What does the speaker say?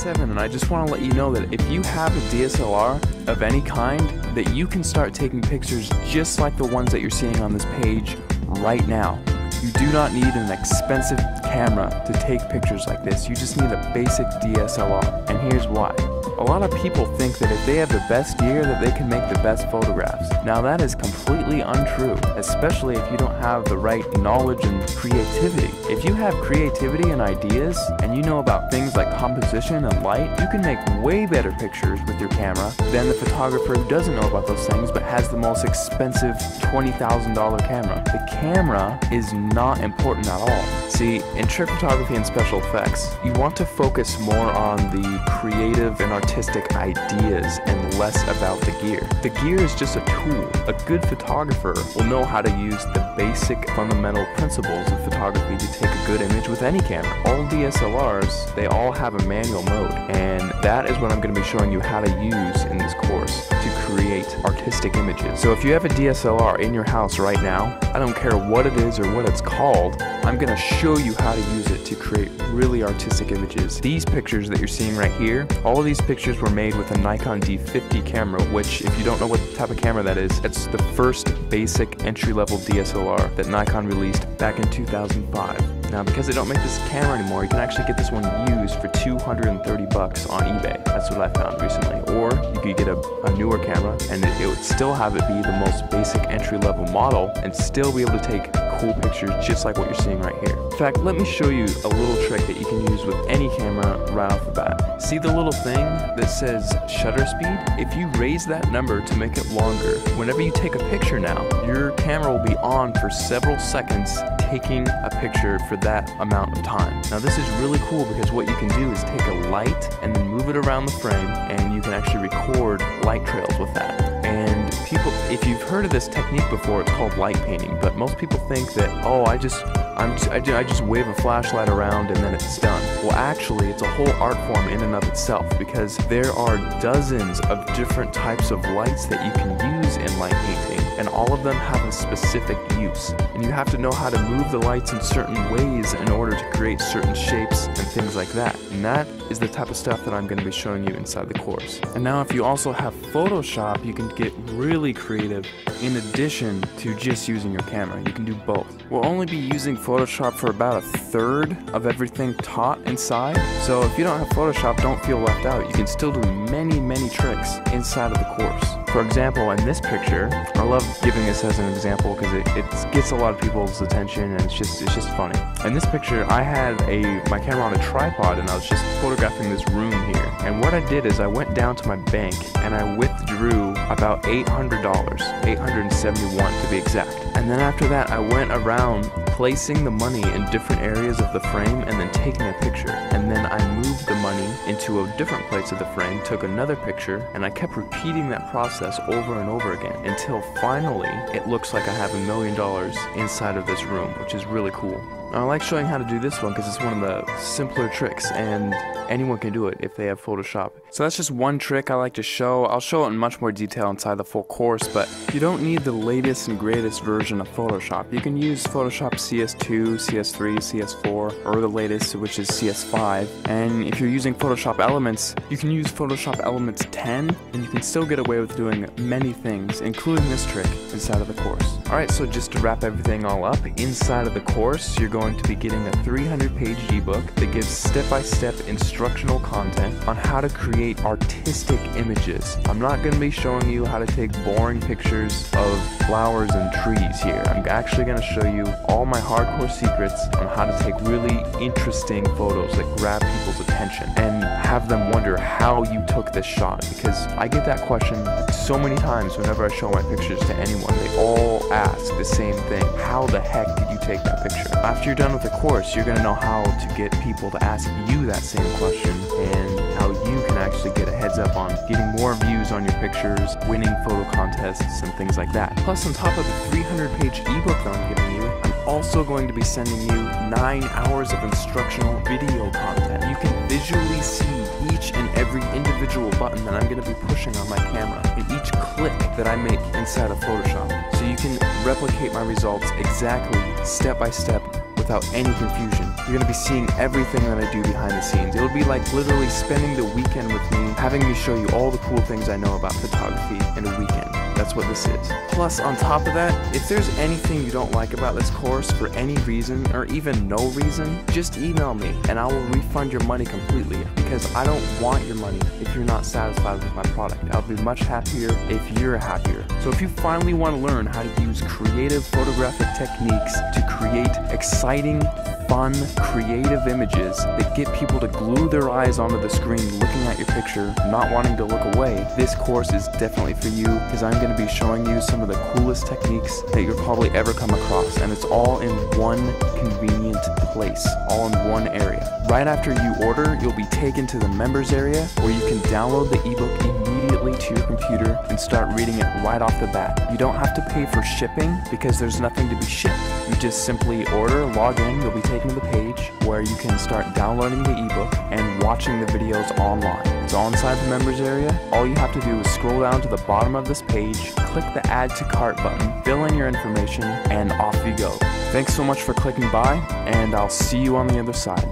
7, and I just want to let you know that if you have a DSLR of any kind, that you can start taking pictures just like the ones that you're seeing on this page right now. You do not need an expensive camera to take pictures like this. You just need a basic DSLR, and here's why. A lot of people think that if they have the best gear that they can make the best photographs. Now that is completely untrue, especially if you don't have the right knowledge and creativity. If you have creativity and ideas, and you know about things like composition and light, you can make way better pictures with your camera than the photographer who doesn't know about those things but has the most expensive $20,000 camera. The camera is not important at all. See, in trick photography and special effects, you want to focus more on the creative and artistic ideas and less about the gear. The gear is just a tool. A good photographer will know how to use the basic fundamental principles of photography to take a good image with any camera. All DSLRs, they all have a manual mode, and that is what I'm going to be showing you how to use in this course to create artistic images. So if you have a DSLR in your house right now, I don't care what it is or what it's called, I'm going to show you how to use it to create really artistic images. These pictures that you're seeing right here, all of these pictures were made with a Nikon D50 camera, which, if you don't know what type of camera that is, it's the first basic entry-level DSLR that Nikon released back in 2005. Now, because they don't make this camera anymore, you can actually get this one used for $230 on eBay. That's what I found recently. Or you could get a newer camera, and it would still have it be the most basic entry-level model and still be able to take cool pictures just like what you're seeing right here. In fact, let me show you a little trick that you can use with any camera right off the bat. See the little thing that says shutter speed? If you raise that number to make it longer, whenever you take a picture now, your camera will be on for several seconds taking a picture for that amount of time. Now this is really cool because what you can do is take a light and then move it around the frame, and you can actually record light trails with that. And people, if you've heard of this technique before, it's called light painting, but most people think that, oh, I just wave a flashlight around and then it's done. Well, actually, it's a whole art form in and of itself, because there are dozens of different types of lights that you can use in light painting, and all of them have a specific use. And you have to know how to move the lights in certain ways in order to create certain shapes and things like that. And that is the type of stuff that I'm going to be showing you inside the course. And now if you also have Photoshop, you can get really creative in addition to just using your camera. You can do both. We'll only be using Photoshop for about a third of everything taught inside. So if you don't have Photoshop, don't feel left out. You can still do many tricks inside of the course. For example, in this picture, I love giving this as an example because it gets a lot of people's attention, and it's just funny. In this picture, I had my camera on a tripod, and I was just photographing this room here. And what I did is I went down to my bank and I withdrew about $800, $871 to be exact. And then after that, I went around placing the money in different areas of the frame and then taking a picture. And then I moved the money into a different place of the frame, took another picture, and I kept repeating that process over and over again until finally it looks like I have $1 million inside of this room, which is really cool. Now, I like showing how to do this one because it's one of the simpler tricks, and anyone can do it if they have Photoshop. So that's just one trick I like to show. I'll show it in much more detail inside the full course, but you don't need the latest and greatest version of Photoshop. You can use Photoshop CS2, CS3, CS4, or the latest, which is CS5. And if you're using Photoshop Elements, you can use Photoshop Elements 10, and you can still get away with doing many things, including this trick, inside of the course. Alright, so just to wrap everything all up, inside of the course, you're going to be getting a 300-page ebook that gives step-by-step instructional content on how to create artistic images. I'm not going to be showing you how to take boring pictures of flowers and trees here. I'm actually going to show you all my hardcore secrets on how to take really interesting photos that grab people's attention and have them wonder how you took this shot, because I get that question so many times whenever I show my pictures to anyone. They all ask the same thing: how the heck did you take that picture? After you're done with the course, you're going to know how to get people to ask you that same question, and how you can actually get a heads up on getting more views on your pictures, winning photo contests, and things like that. Plus, on top of the 300-page ebook that I'm giving you, I'm also going to be sending you 9 hours of instructional video content. You can visually see each and every individual button that I'm going to be pushing on my camera, and each click that I make inside of Photoshop. So you can replicate my results exactly, step by step, with without any confusion. You're gonna be seeing everything that I do behind the scenes. It'll be like literally spending the weekend with me, having me show you all the cool things I know about photography in a weekend. That's what this is. Plus, on top of that, if there's anything you don't like about this course for any reason, or even no reason, just email me and I will refund your money completely, because I don't want your money if you're not satisfied with my product. I'll be much happier if you're happier. So if you finally want to learn how to use creative photographic techniques to create exciting, fun, creative images that get people to glue their eyes onto the screen looking at your picture, not wanting to look away, this course is definitely for you, because I'm going to be showing you some of the coolest techniques that you'll probably ever come across, and it's all in one convenient place, all in one area. Right after you order, you'll be taken to the members area where you can download the ebook immediately to your computer and start reading it right off the bat. You don't have to pay for shipping because there's nothing to be shipped. You just simply order, log in, you'll be taken to the page where you can start downloading the ebook and watching the videos online. It's all inside the members area. All you have to do is scroll down to the bottom of this page, click the add to cart button, fill in your information, and off you go. Thanks so much for clicking by, and I'll see you on the other side.